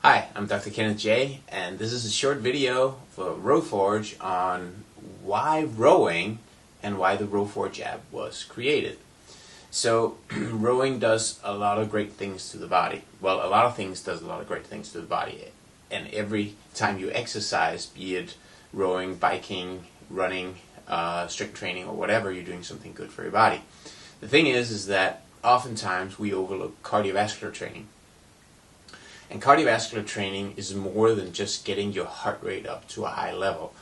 Hi, I'm Dr. Kenneth Jay, and this is a short video for Rowforge on why rowing and why the Rowforge app was created. So, rowing does a lot of great things to the body. Well, a lot of things does a lot of great things to the body. And every time you exercise, be it rowing, biking, running, strength training, or whatever, you're doing something good for your body. The thing is that oftentimes we overlook cardiovascular training. And cardiovascular training is more than just getting your heart rate up to a high level.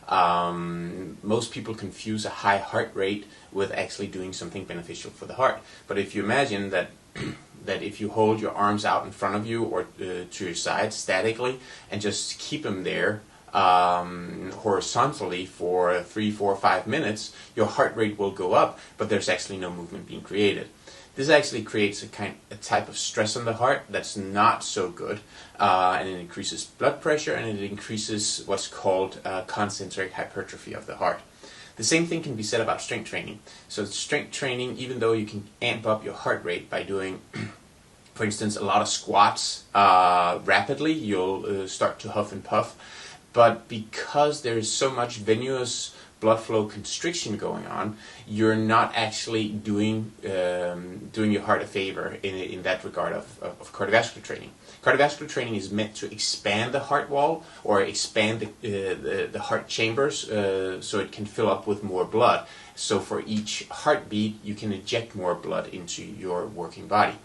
Most people confuse a high heart rate with actually doing something beneficial for the heart. But if you imagine that that if you hold your arms out in front of you or to your side statically and just keep them there horizontally for 3, 4, 5 minutes, your heart rate will go up, but there's actually no movement being created. This actually creates a type of stress on the heart that's not so good, and it increases blood pressure and it increases what's called concentric hypertrophy of the heart. The same thing can be said about strength training. So strength training, even though you can amp up your heart rate by doing, for instance, a lot of squats rapidly, you'll start to huff and puff. But because there is so much venous blood flow constriction going on, you're not actually doing your heart a favor in that regard of cardiovascular training. Cardiovascular training is meant to expand the heart wall or expand the heart chambers so it can fill up with more blood. So for each heartbeat, you can inject more blood into your working body.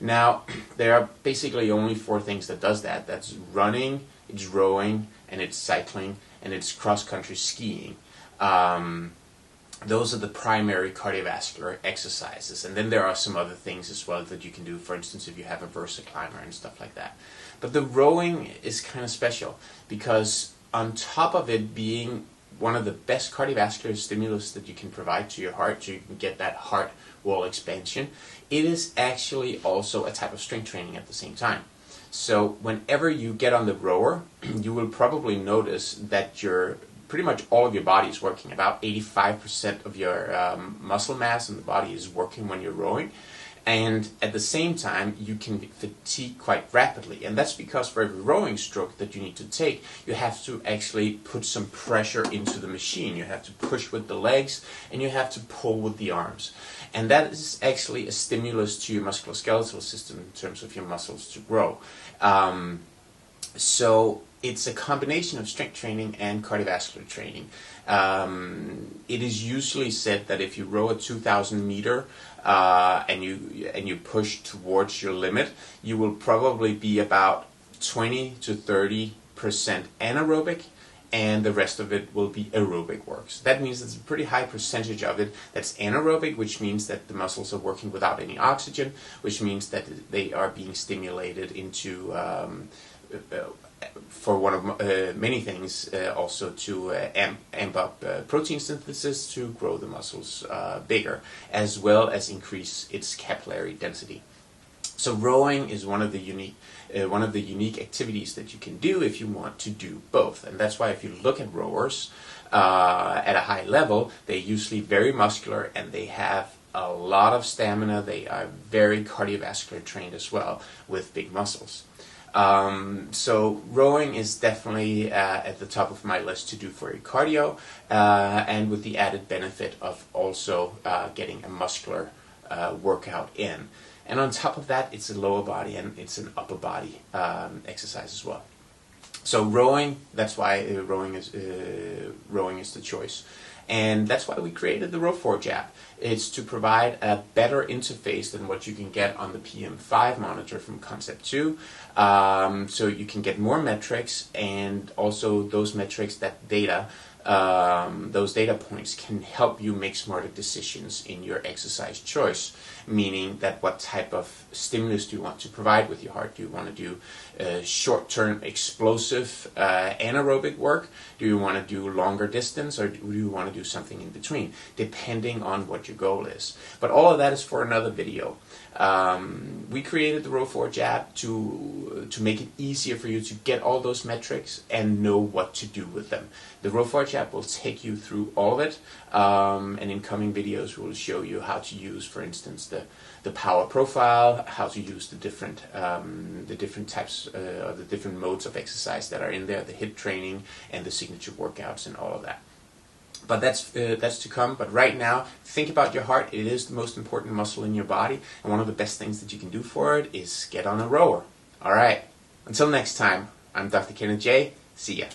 Now, there are basically only 4 things that does that. That's running, it's rowing, and it's cycling, and it's cross-country skiing. Those are the primary cardiovascular exercises, and then there are some other things as well that you can do, for instance if you have a Versa climber and stuff like that. But the rowing is kind of special because on top of it being one of the best cardiovascular stimulus that you can provide to your heart, so you can get that heart wall expansion, it is actually also a type of strength training at the same time. So whenever you get on the rower, you will probably notice that pretty much all of your body is working. About 85% of your muscle mass in the body is working when you're rowing. And at the same time, you can fatigue quite rapidly. And that's because for every rowing stroke that you need to take, you have to actually put some pressure into the machine. You have to push with the legs and you have to pull with the arms. And that is actually a stimulus to your musculoskeletal system in terms of your muscles to grow. So it's a combination of strength training and cardiovascular training. It is usually said that if you row a 2,000 meter and you push towards your limit, you will probably be about 20 to 30% anaerobic, and the rest of it will be aerobic work. So that means it's a pretty high percentage of it that's anaerobic, which means that the muscles are working without any oxygen, which means that they are being stimulated into for one of many things, also to amp up protein synthesis to grow the muscles bigger, as well as increase its capillary density. So rowing is one of the unique activities that you can do if you want to do both, and that's why if you look at rowers at a high level, they're usually very muscular and they have a lot of stamina. They are very cardiovascular trained as well with big muscles. So rowing is definitely at the top of my list to do for your cardio, and with the added benefit of also getting a muscular workout in. And on top of that, it's a lower body and it's an upper body exercise as well. So rowing, that's why rowing is the choice. And that's why we created the Rowforge app. It's to provide a better interface than what you can get on the PM5 monitor from Concept 2. So you can get more metrics, and also those metrics, those data points can help you make smarter decisions in your exercise choice, meaning that what type of stimulus do you want to provide with your heart? Do you want to do short-term explosive anaerobic work? Do you want to do longer distance, or do you want to do something in between, depending on what your goal is? But all of that is for another video. We created the Row 4 Jab to make it easier for you to get all those metrics and know what to do with them. The Row 4 Jab will take you through all of it, and in coming videos we'll show you how to use, for instance, the power profile, how to use the different types or the different modes of exercise that are in there, the HIIT training and the signature workouts and all of that. But that's to come. But right now, think about your heart. It is the most important muscle in your body, and one of the best things that you can do for it is get on a rower. All right. Until next time, I'm Dr. Kenneth Jay. See ya.